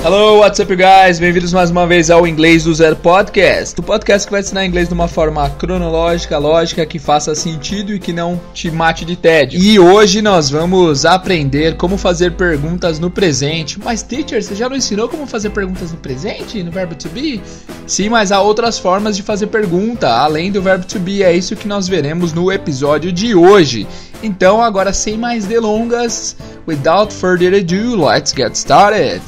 Hello, what's up, you guys? Bem-vindos mais uma vez ao Inglês do Zero Podcast. O podcast que vai ensinar inglês de uma forma cronológica, lógica, que faça sentido e que não te mate de tédio. E hoje nós vamos aprender como fazer perguntas no presente. Mas, teacher, você já não ensinou como fazer perguntas no presente, no verbo to be? Sim, mas há outras formas de fazer pergunta, além do verbo to be. É isso que nós veremos no episódio de hoje. Então, agora sem mais delongas, without further ado, let's get started.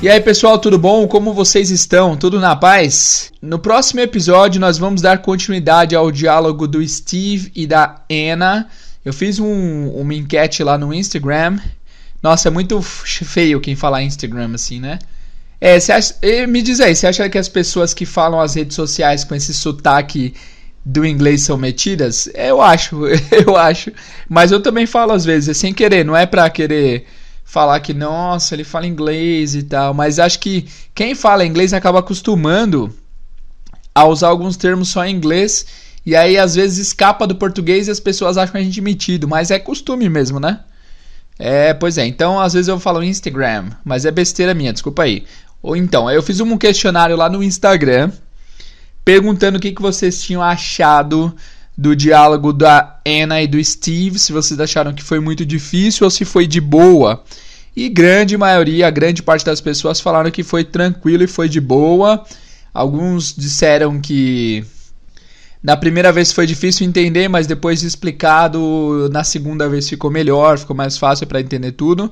E aí pessoal, tudo bom? Como vocês estão? Tudo na paz? No próximo episódio nós vamos dar continuidade ao diálogo do Steve e da Anna. Eu fiz uma enquete lá no Instagram. Nossa, é muito feio quem fala Instagram assim, né? Me diz aí, você acha que as pessoas que falam as redes sociais com esse sotaque do inglês são metidas? Eu acho. Mas eu também falo às vezes, sem querer, não é pra querer falar que, nossa, ele fala inglês e tal, mas acho que quem fala inglês acaba acostumando a usar alguns termos só em inglês, e aí às vezes escapa do português e as pessoas acham a gente metido, mas é costume mesmo, né? Pois é, então às vezes eu falo Instagram, mas é besteira minha, desculpa aí. Ou então, eu fiz um questionário lá no Instagram, perguntando o que vocês tinham achado do diálogo da Anna e do Steve, se vocês acharam que foi muito difícil ou se foi de boa. E a grande parte das pessoas falaram que foi tranquilo e foi de boa. Alguns disseram que na primeira vez foi difícil entender, mas depois de explicado, na segunda vez ficou melhor, ficou mais fácil para entender tudo.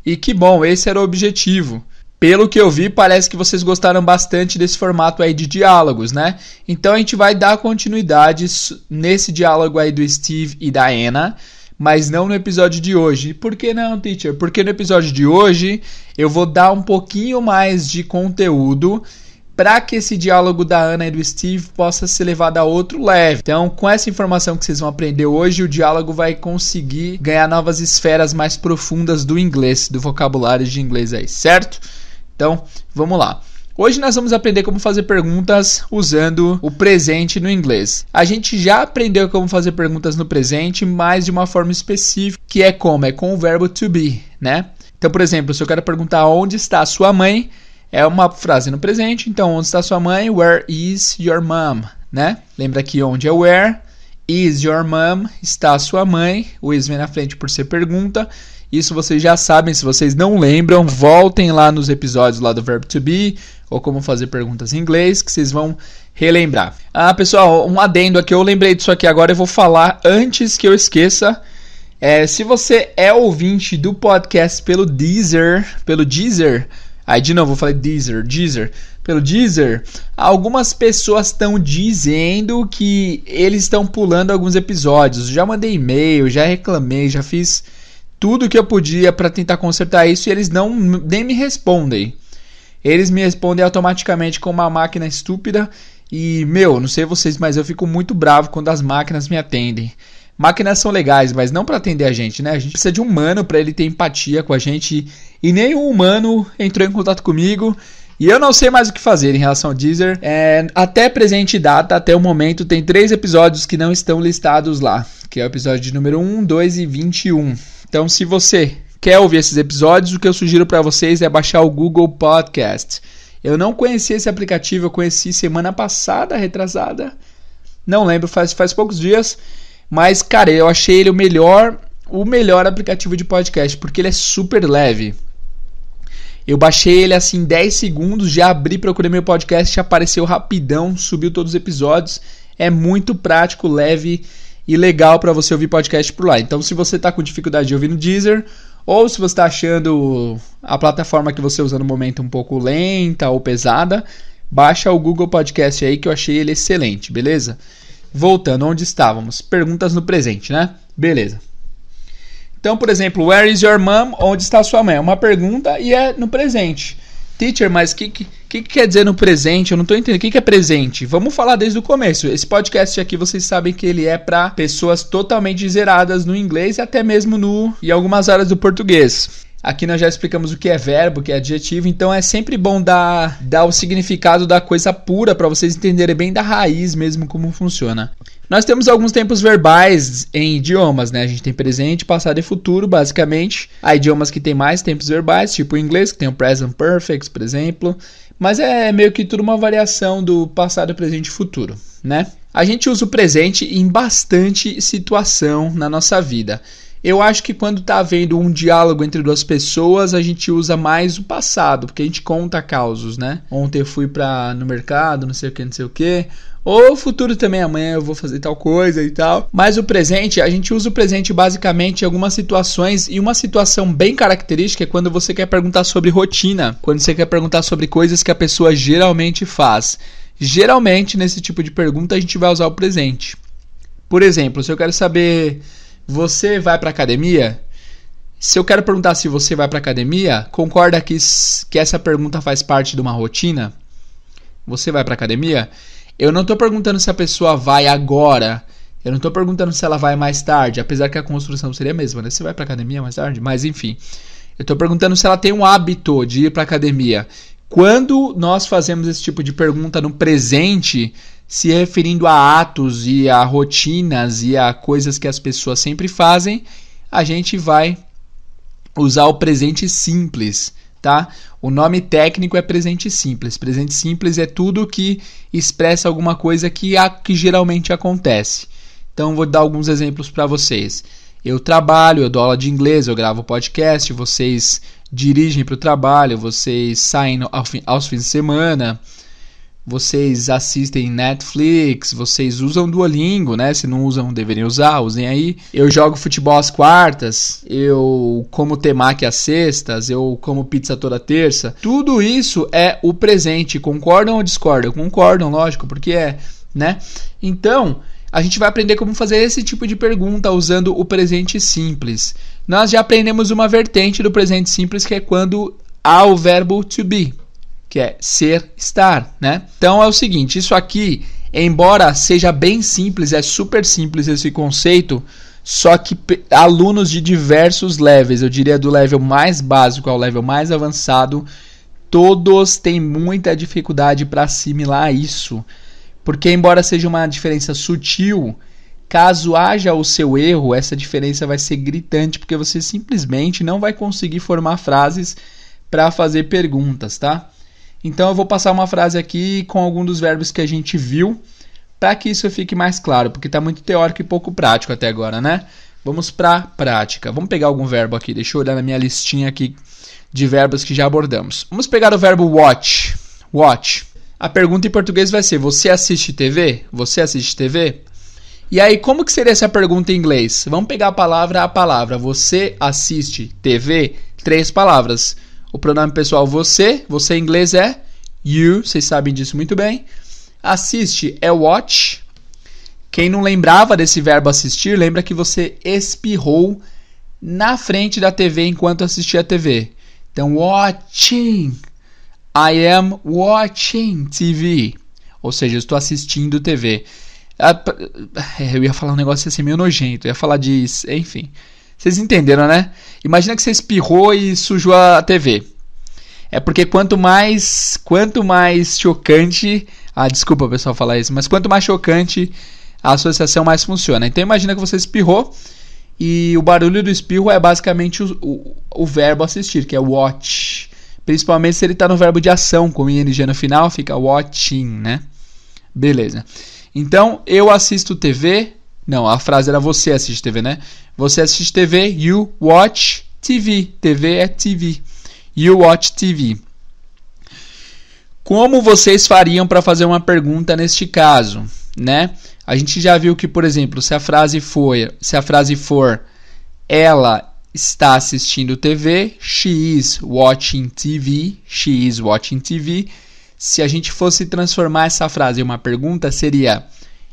E que bom, esse era o objetivo. Pelo que eu vi, parece que vocês gostaram bastante desse formato aí de diálogos, né? Então a gente vai dar continuidade nesse diálogo aí do Steve e da Anna, mas não no episódio de hoje. Por que não, teacher? Porque no episódio de hoje eu vou dar um pouquinho mais de conteúdo para que esse diálogo da Anna e do Steve possa ser levado a outro level. Então, com essa informação que vocês vão aprender hoje, o diálogo vai conseguir ganhar novas esferas mais profundas do inglês, do vocabulário de inglês aí, certo? Então, vamos lá. Hoje nós vamos aprender como fazer perguntas usando o presente no inglês. A gente já aprendeu como fazer perguntas no presente, mas de uma forma específica, que é como? É com o verbo to be, né? Então, por exemplo, se eu quero perguntar onde está a sua mãe, é uma frase no presente. Então, onde está a sua mãe? Where is your mom? Né? Lembra que onde é where, is your mom, está a sua mãe. O is vem na frente por ser pergunta. Isso vocês já sabem, se vocês não lembram, voltem lá nos episódios lá do verbo to be, ou como fazer perguntas em inglês, que vocês vão relembrar. Pessoal, um adendo aqui, eu lembrei disso aqui agora, eu vou falar antes que eu esqueça. Se você é ouvinte do podcast pelo Deezer, aí de novo eu falei Deezer, pelo Deezer, algumas pessoas estão dizendo que eles estão pulando alguns episódios. Já mandei e-mail, já reclamei, já fiz tudo que eu podia para tentar consertar isso e eles nem me respondem. Eles me respondem automaticamente com uma máquina estúpida e, não sei vocês, mas eu fico muito bravo quando as máquinas me atendem. Máquinas são legais, mas não para atender a gente, né? A gente precisa de um humano para ele ter empatia com a gente e nenhum humano entrou em contato comigo e eu não sei mais o que fazer em relação ao Deezer. Até presente data, até o momento, tem 3 episódios que não estão listados lá, que é o episódio de número 1, 2 e 21. Então, se você quer ouvir esses episódios, o que eu sugiro para vocês é baixar o Google Podcast. Eu não conhecia esse aplicativo, eu conheci semana passada, retrasada. Não lembro, faz poucos dias. Mas, cara, eu achei ele o melhor aplicativo de podcast, porque ele é super leve. Eu baixei ele assim em 10 segundos, já abri, procurei meu podcast, apareceu rapidão, subiu todos os episódios. É muito prático, leve e legal para você ouvir podcast por lá. Então, se você está com dificuldade de ouvir no Deezer, ou se você está achando a plataforma que você usa no momento um pouco lenta ou pesada, baixa o Google Podcast aí que eu achei ele excelente, beleza? Voltando, onde estávamos? Perguntas no presente, né? Beleza. Então, por exemplo, where is your mom? Onde está a sua mãe? É uma pergunta e é no presente. Teacher, mas o que quer dizer no presente? Eu não estou entendendo. O que é presente? Vamos falar desde o começo. Esse podcast aqui, vocês sabem que ele é para pessoas totalmente zeradas no inglês e até mesmo em algumas áreas do português. Aqui nós já explicamos o que é verbo, o que é adjetivo, então é sempre bom dar o significado da coisa pura para vocês entenderem bem da raiz mesmo como funciona. Nós temos alguns tempos verbais em idiomas, né? A gente tem presente, passado e futuro, basicamente. Há idiomas que tem mais tempos verbais, tipo o inglês, que tem o present perfect, por exemplo. Mas é meio que tudo uma variação do passado, presente e futuro, né? A gente usa o presente em bastante situação na nossa vida. Eu acho que quando está havendo um diálogo entre duas pessoas, a gente usa mais o passado, porque a gente conta causos, né? Ontem eu fui no mercado, não sei o que. Ou o futuro também, amanhã eu vou fazer tal coisa e tal. Mas o presente, a gente usa o presente basicamente em algumas situações. E uma situação bem característica é quando você quer perguntar sobre rotina. Quando você quer perguntar sobre coisas que a pessoa geralmente faz. Geralmente, nesse tipo de pergunta, a gente vai usar o presente. Por exemplo, se eu quero saber... Você vai para academia? Se eu quero perguntar se você vai para academia, concorda que essa pergunta faz parte de uma rotina? Você vai para academia? Eu não estou perguntando se a pessoa vai agora. Eu não estou perguntando se ela vai mais tarde, apesar que a construção seria a mesma, né? Você vai para academia mais tarde? Mas enfim, eu estou perguntando se ela tem um hábito de ir para academia. Quando nós fazemos esse tipo de pergunta no presente, se referindo a atos e a rotinas e a coisas que as pessoas sempre fazem, a gente vai usar o presente simples, tá? O nome técnico é presente simples. Presente simples é tudo que expressa alguma coisa que geralmente acontece. Então, vou dar alguns exemplos para vocês. Eu trabalho, eu dou aula de inglês, eu gravo podcast, vocês dirigem para o trabalho, vocês saem aos fins de semana, vocês assistem Netflix, vocês usam Duolingo, né? Se não usam, deveriam usar, usem aí. Eu jogo futebol às quartas, eu como temaki às sextas, eu como pizza toda terça. Tudo isso é o presente. Concordam ou discordam? Concordam, lógico, porque é, né? Então, a gente vai aprender como fazer esse tipo de pergunta usando o presente simples. Nós já aprendemos uma vertente do presente simples, que é quando há o verbo to be, que é ser, estar, né? Então é o seguinte, isso aqui, embora seja bem simples, é super simples esse conceito, só que alunos de diversos levels, eu diria do level mais básico ao level mais avançado, todos têm muita dificuldade para assimilar isso. Porque embora seja uma diferença sutil, caso haja o seu erro, essa diferença vai ser gritante, porque você simplesmente não vai conseguir formar frases para fazer perguntas, tá? Então eu vou passar uma frase aqui com algum dos verbos que a gente viu, para que isso fique mais claro, porque está muito teórico e pouco prático até agora, né? Vamos para a prática. Vamos pegar algum verbo aqui, deixa eu olhar na minha listinha aqui de verbos que já abordamos. Vamos pegar o verbo watch. Watch. A pergunta em português vai ser, você assiste TV? Você assiste TV? E aí, como que seria essa pergunta em inglês? Vamos pegar a palavra. Você assiste TV? 3 palavras. O pronome pessoal você em inglês é you, vocês sabem disso muito bem. Assiste é watch. Quem não lembrava desse verbo assistir, lembra que você espirrou na frente da TV enquanto assistia a TV. Então, watching. I am watching TV. Ou seja, eu estou assistindo TV. Eu ia falar um negócio assim meio nojento. Eu ia falar de... Enfim. Vocês entenderam, né? Imagina que você espirrou e sujou a TV. É porque quanto mais chocante... desculpa, pessoal, falar isso. Mas quanto mais chocante, a associação mais funciona. Então imagina que você espirrou e o barulho do espirro é basicamente o verbo assistir, que é watch. Principalmente se ele está no verbo de ação, com ing no final, fica watching, né? Beleza. Então, eu assisto TV... Não, a frase era você assiste TV, né? Você assiste TV, you watch TV. TV é TV. You watch TV. Como vocês fariam para fazer uma pergunta neste caso, né? A gente já viu que, por exemplo, se a frase for ela está assistindo TV, she is watching TV, she is watching TV. Se a gente fosse transformar essa frase em uma pergunta, seria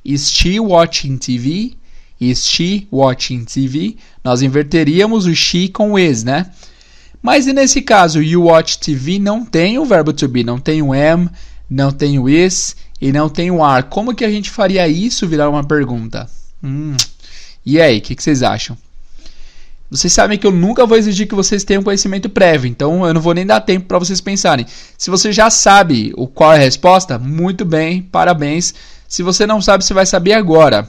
is she watching TV? Is she watching TV? Nós inverteríamos o she com o is, né? Mas e nesse caso, you watch TV não tem o verbo to be, não tem o am, não tem o is e não tem o are. Como que a gente faria isso virar uma pergunta? E aí, o que vocês acham? Vocês sabem que eu nunca vou exigir que vocês tenham conhecimento prévio, então eu não vou nem dar tempo para vocês pensarem. Se você já sabe qual é a resposta, muito bem, parabéns. Se você não sabe, você vai saber agora.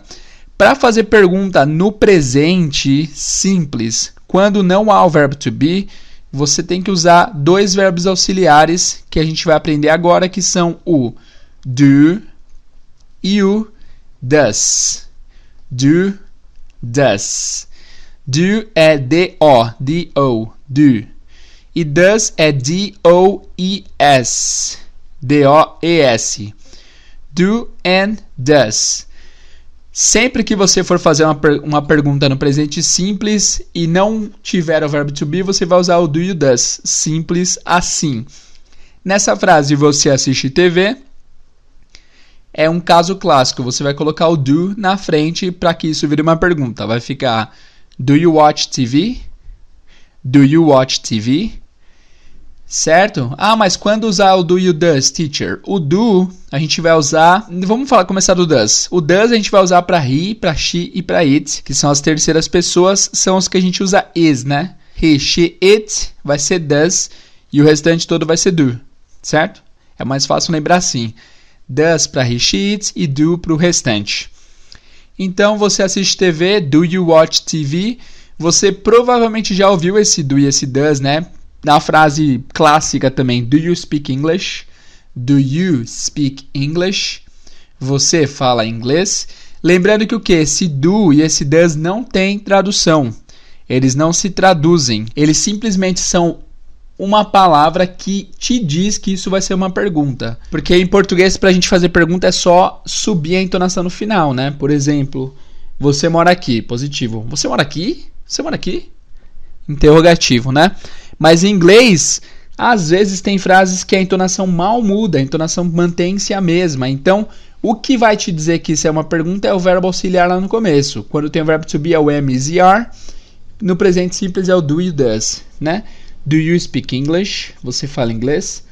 Para fazer pergunta no presente simples, quando não há o verbo to be, você tem que usar dois verbos auxiliares que a gente vai aprender agora, que são o do e o does. Do, does. Do é D-O, D-O, do. E does é D-O-E-S, D-O-E-S. Do and does. Sempre que você for fazer uma pergunta no presente simples e não tiver o verbo to be, você vai usar o do e o does. Simples assim. Nessa frase, você assiste TV, é um caso clássico. Você vai colocar o do na frente para que isso vire uma pergunta. Vai ficar: do you watch TV? Do you watch TV? Certo? Ah, mas quando usar o do e o does, teacher? O do a gente vai usar... Vamos começar do does. O does a gente vai usar para he, para she e para it, que são as terceiras pessoas, são os que a gente usa is, né? He, she, it vai ser does e o restante todo vai ser do, certo? É mais fácil lembrar assim. Does para he, she, it e do para o restante. Então, você assiste TV, do you watch TV? Você provavelmente já ouviu esse do e esse does, né? Na frase clássica também, do you speak English? Do you speak English? Você fala inglês? Lembrando que o que? Esse do e esse does não tem tradução. Eles não se traduzem. Eles simplesmente são uma palavra que te diz que isso vai ser uma pergunta. Porque em português, para a gente fazer pergunta, é só subir a entonação no final, né? Por exemplo, você mora aqui, positivo. Você mora aqui? Você mora aqui? Interrogativo, né? Mas em inglês, às vezes tem frases que a entonação mal muda, a entonação mantém-se a mesma. Então, o que vai te dizer que isso é uma pergunta é o verbo auxiliar lá no começo. Quando tem o verbo to be é o am, is e are. No presente simples é o do e does, né? Do you speak English? Você fala inglês.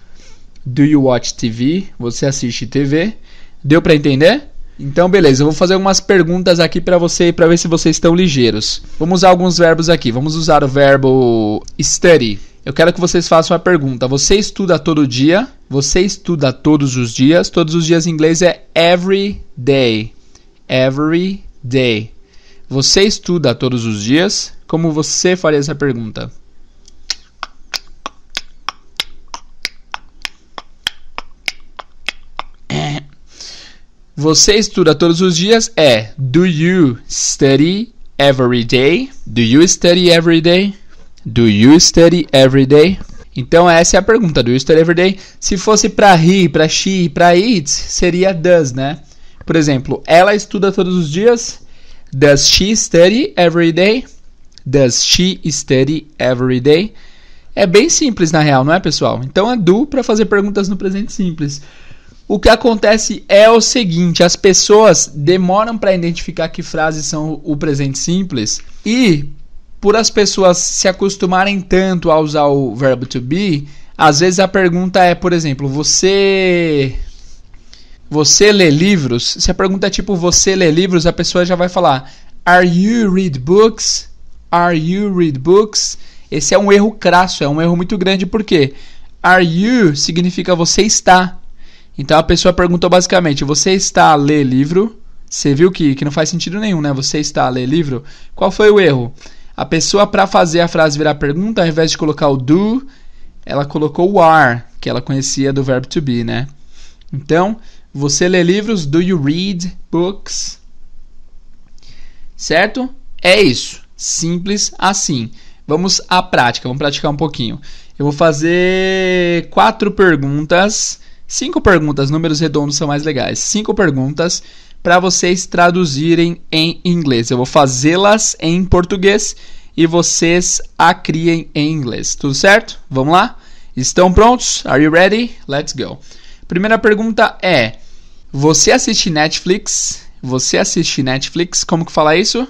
Do you watch TV? Você assiste TV. Deu para entender? Então, beleza, eu vou fazer algumas perguntas aqui para você, para ver se vocês estão ligeiros. Vamos usar alguns verbos aqui. Vamos usar o verbo study. Eu quero que vocês façam a pergunta. Você estuda todo dia? Você estuda todos os dias? Todos os dias em inglês é every day. Every day. Você estuda todos os dias? Como você faria essa pergunta? Você estuda todos os dias é do you study every day? Do you study every day? Do you study every day? Então essa é a pergunta, do you study every day? Se fosse para he, para she, para it, seria does, né? Por exemplo, ela estuda todos os dias? Does she study every day? Does she study every day? É bem simples na real, não é, pessoal? Então é do para fazer perguntas no presente simples. O que acontece é o seguinte, as pessoas demoram para identificar que frases são o presente simples e por as pessoas se acostumarem tanto a usar o verbo to be, às vezes a pergunta é, por exemplo, você lê livros? Se a pergunta é tipo, você lê livros, a pessoa já vai falar, are you read books? Are you read books? Esse é um erro crasso, é um erro muito grande, porque are you significa você está. Então a pessoa perguntou basicamente, você está a ler livro? Você viu que não faz sentido nenhum, né? Você está a ler livro? Qual foi o erro? A pessoa, para fazer a frase virar pergunta, ao invés de colocar o do, ela colocou o are, que ela conhecia do verbo to be, né? Então, você lê livros? Do you read books? Certo? É isso. Simples assim. Vamos à prática, vamos praticar um pouquinho. Eu vou fazer 4 perguntas... 5 perguntas, números redondos são mais legais. 5 perguntas para vocês traduzirem em inglês. Eu vou fazê-las em português e vocês a criem em inglês. Tudo certo? Vamos lá? Estão prontos? Are you ready? Let's go. Primeira pergunta é: você assiste Netflix? Você assiste Netflix? Como que fala isso?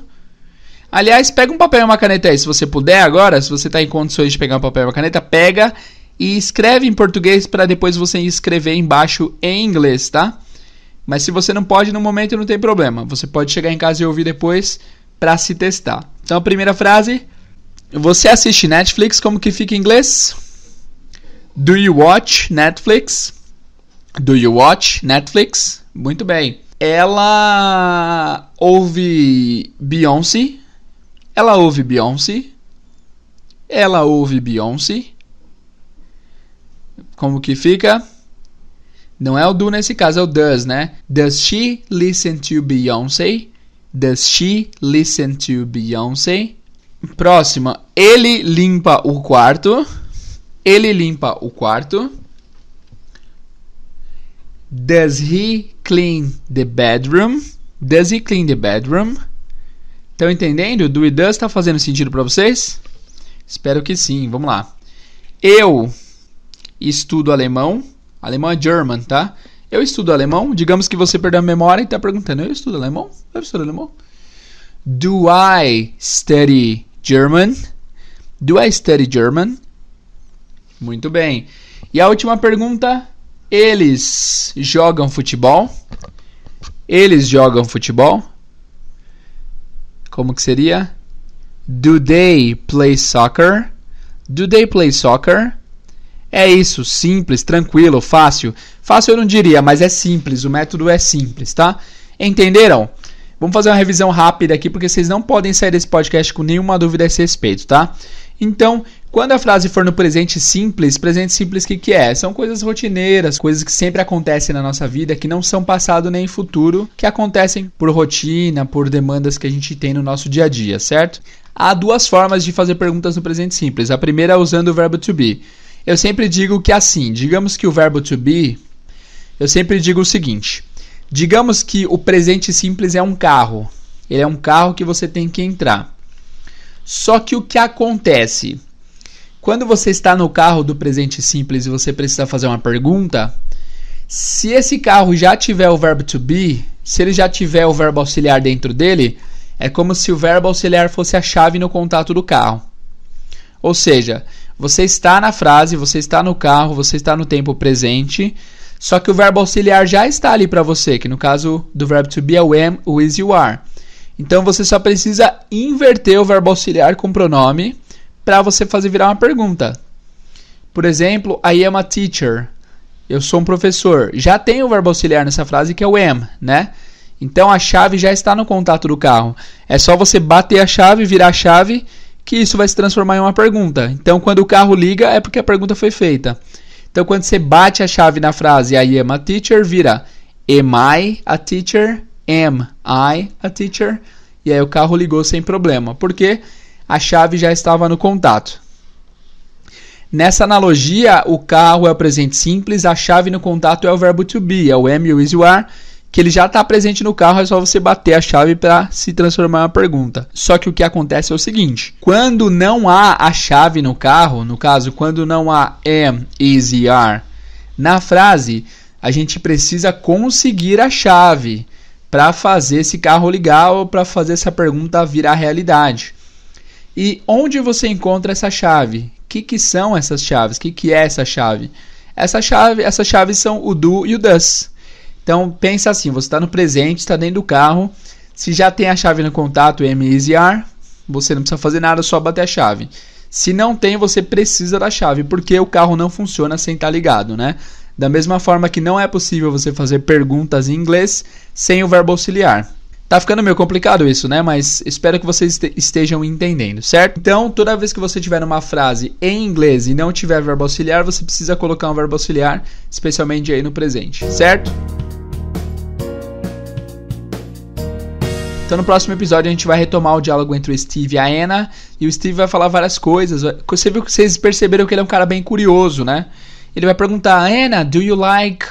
Aliás, pega um papel e uma caneta aí. Se você puder agora, se você está em condições de pegar um papel e uma caneta, pega e escreve em português para depois você escrever embaixo em inglês, tá? Mas se você não pode no momento, não tem problema. Você pode chegar em casa e ouvir depois para se testar. Então, a primeira frase. Você assiste Netflix? Como que fica em inglês? Do you watch Netflix? Do you watch Netflix? Muito bem. Ela ouve Beyoncé. Ela ouve Beyoncé. Ela ouve Beyoncé. Como que fica? Não é o do nesse caso, é o does, né? Does she listen to Beyoncé? Does she listen to Beyoncé? Próxima. Ele limpa o quarto. Ele limpa o quarto. Does he clean the bedroom? Does he clean the bedroom? Estão entendendo? Do e does está fazendo sentido para vocês? Espero que sim. Vamos lá. Eu estudo alemão. Alemão é German, tá? Eu estudo alemão. Digamos que você perdeu a memória e está perguntando: eu estudo alemão? Eu estudo alemão. Do I study German? Do I study German? Muito bem. E a última pergunta: eles jogam futebol? Eles jogam futebol? Como que seria? Do they play soccer? Do they play soccer? É isso, simples, tranquilo, fácil. Fácil eu não diria, mas é simples, o método é simples, tá? Entenderam? Vamos fazer uma revisão rápida aqui, porque vocês não podem sair desse podcast com nenhuma dúvida a esse respeito, tá? Então, quando a frase for no presente simples o que é? São coisas rotineiras, coisas que sempre acontecem na nossa vida, que não são passado nem futuro, que acontecem por rotina, por demandas que a gente tem no nosso dia a dia, certo? Há duas formas de fazer perguntas no presente simples. A primeira é usando o verbo to be. Eu sempre digo que assim, digamos que o verbo to be, eu sempre digo o seguinte: digamos que o presente simples é um carro. Ele é um carro que você tem que entrar. Só que o que acontece? Quando você está no carro do presente simples e você precisa fazer uma pergunta, se esse carro já tiver o verbo to be, se ele já tiver o verbo auxiliar dentro dele, é como se o verbo auxiliar fosse a chave no contato do carro. Ou seja, você está na frase, você está no carro, você está no tempo presente, só que o verbo auxiliar já está ali para você, que no caso do verbo to be é o am, o is, you are. Então você só precisa inverter o verbo auxiliar com o pronome para você fazer virar uma pergunta. Por exemplo, I am a teacher. Eu sou um professor. Já tem o verbo auxiliar nessa frase que é o am, né? Então a chave já está no contato do carro. É só você bater a chave, virar a chave, que isso vai se transformar em uma pergunta. Então quando o carro liga é porque a pergunta foi feita. Então quando você bate a chave na frase I am a teacher, vira am I a teacher? Am I a teacher? E aí o carro ligou sem problema. Por quê? A chave já estava no contato. Nessa analogia, o carro é o presente simples, a chave no contato é o verbo to be, é o am, you, is, you are, que ele já está presente no carro, é só você bater a chave para se transformar em uma pergunta. Só que o que acontece é o seguinte: quando não há a chave no carro, no caso, quando não há am, is, e are, na frase, a gente precisa conseguir a chave para fazer esse carro ligar ou para fazer essa pergunta virar realidade. E onde você encontra essa chave? O que são essas chaves? O que é essa chave? Essas chaves são o do e o does. Então, pensa assim, você está no presente, está dentro do carro, se já tem a chave no contato, am, is, e are, você não precisa fazer nada, só bater a chave. Se não tem, você precisa da chave, porque o carro não funciona sem estar ligado, né? Da mesma forma que não é possível você fazer perguntas em inglês sem o verbo auxiliar. Tá ficando meio complicado isso, né? Mas espero que vocês estejam entendendo, certo? Então, toda vez que você tiver uma frase em inglês e não tiver verbo auxiliar, você precisa colocar um verbo auxiliar, especialmente aí no presente, certo? Então, no próximo episódio, a gente vai retomar o diálogo entre o Steve e a Anna. E o Steve vai falar várias coisas. Você viu que vocês perceberam que ele é um cara bem curioso, né? Ele vai perguntar: Anna, do you like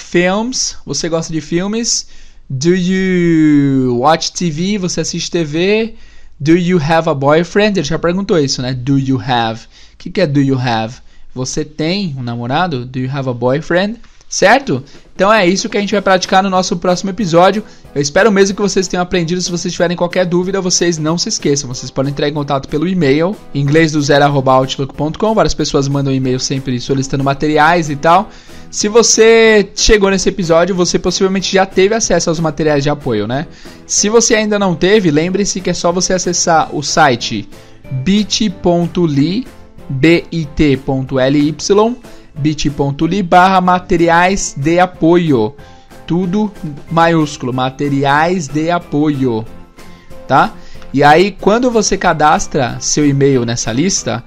films? Você gosta de filmes? Do you watch TV? Você assiste TV? Do you have a boyfriend? Ele já perguntou isso, né? Do you have? O que é do you have? Você tem um namorado? Do you have a boyfriend? Certo? Então é isso que a gente vai praticar no nosso próximo episódio. Eu espero mesmo que vocês tenham aprendido. Se vocês tiverem qualquer dúvida, vocês não se esqueçam. Vocês podem entrar em contato pelo e-mail, inglesdozero@outlook.com. Várias pessoas mandam e-mail sempre solicitando materiais e tal. Se você chegou nesse episódio, você possivelmente já teve acesso aos materiais de apoio, né? Se você ainda não teve, lembre-se que é só você acessar o site bit.ly, bit.ly/materiais de apoio. tudo maiúsculo, materiais de apoio, tá? E aí, quando você cadastra seu e-mail nessa lista,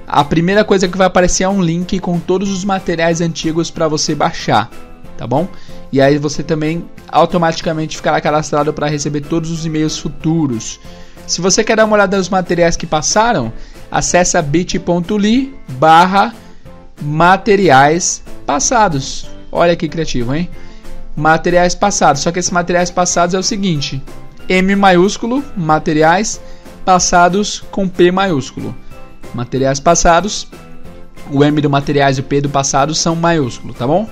a primeira coisa que vai aparecer é um link com todos os materiais antigos para você baixar, tá bom? E aí você também automaticamente ficará cadastrado para receber todos os e-mails futuros. Se você quer dar uma olhada nos materiais que passaram, acessa bit.ly/materiais passados. Olha que criativo, hein? Materiais passados. Só que esses materiais passados é o seguinte: M maiúsculo, materiais passados com P maiúsculo. Materiais passados, o M do materiais e o P do passado são maiúsculo, tá bom?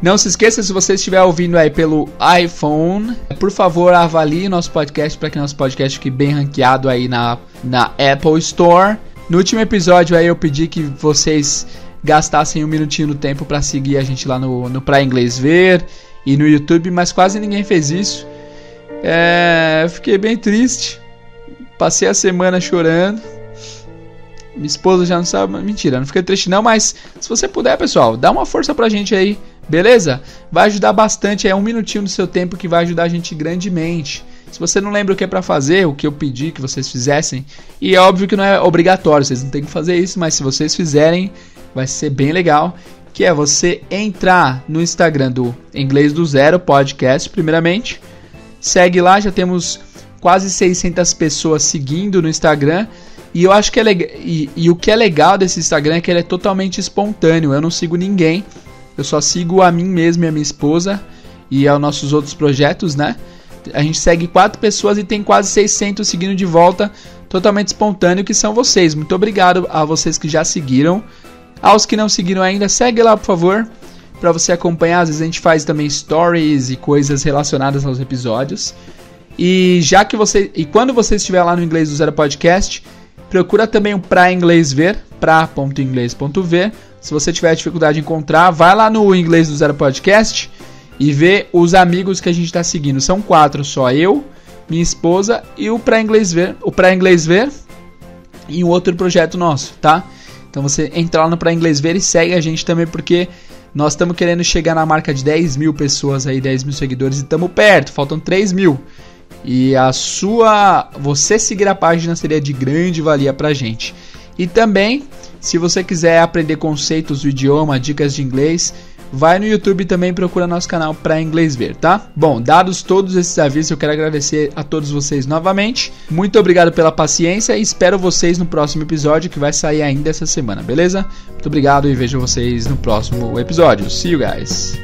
Não se esqueça, se você estiver ouvindo aí pelo iPhone, por favor avalie nosso podcast para que nosso podcast fique bem ranqueado aí na Apple Store. No último episódio aí eu pedi que vocês gastassem um minutinho do tempo para seguir a gente lá no Pra Inglês Ver e no YouTube, mas quase ninguém fez isso. Fiquei bem triste, passei a semana chorando. Minha esposa já não sabe, mentira, não fiquei triste não, mas se você puder, pessoal, dá uma força pra gente aí, beleza? Vai ajudar bastante, é um minutinho do seu tempo que vai ajudar a gente grandemente. Se você não lembra o que é pra fazer, o que eu pedi que vocês fizessem, e é óbvio que não é obrigatório, vocês não tem que fazer isso, mas se vocês fizerem, vai ser bem legal, que é você entrar no Instagram do Inglês do Zero Podcast, primeiramente, segue lá, já temos quase 600 pessoas seguindo no Instagram. E eu acho que é legal. E o que é legal desse Instagram é que ele é totalmente espontâneo. Eu não sigo ninguém. Eu só sigo a mim mesmo e a minha esposa. E aos nossos outros projetos, né? A gente segue 4 pessoas e tem quase 600 seguindo de volta. Totalmente espontâneo, que são vocês. Muito obrigado a vocês que já seguiram. Aos que não seguiram ainda, segue lá, por favor. Para você acompanhar. Às vezes a gente faz também stories e coisas relacionadas aos episódios. E quando você estiver lá no Inglês do Zero Podcast, procura também o Pra Inglês Ver, pra.inglês.ver. Se você tiver dificuldade de encontrar, vai lá no Inglês do Zero Podcast e vê os amigos que a gente está seguindo. São 4 só, eu, minha esposa e o Pra Inglês Ver, e um outro projeto nosso, tá? Então você entra lá no Pra Inglês Ver e segue a gente também, porque nós estamos querendo chegar na marca de 10 mil pessoas aí, 10 mil seguidores, e estamos perto, faltam 3 mil. E você seguir a página seria de grande valia pra gente. E também, se você quiser aprender conceitos do idioma, dicas de inglês, vai no YouTube também, procura nosso canal Pra Inglês Ver, tá? Bom, dados todos esses avisos, eu quero agradecer a todos vocês novamente. Muito obrigado pela paciência e espero vocês no próximo episódio, que vai sair ainda essa semana, beleza? Muito obrigado e vejo vocês no próximo episódio. See you guys!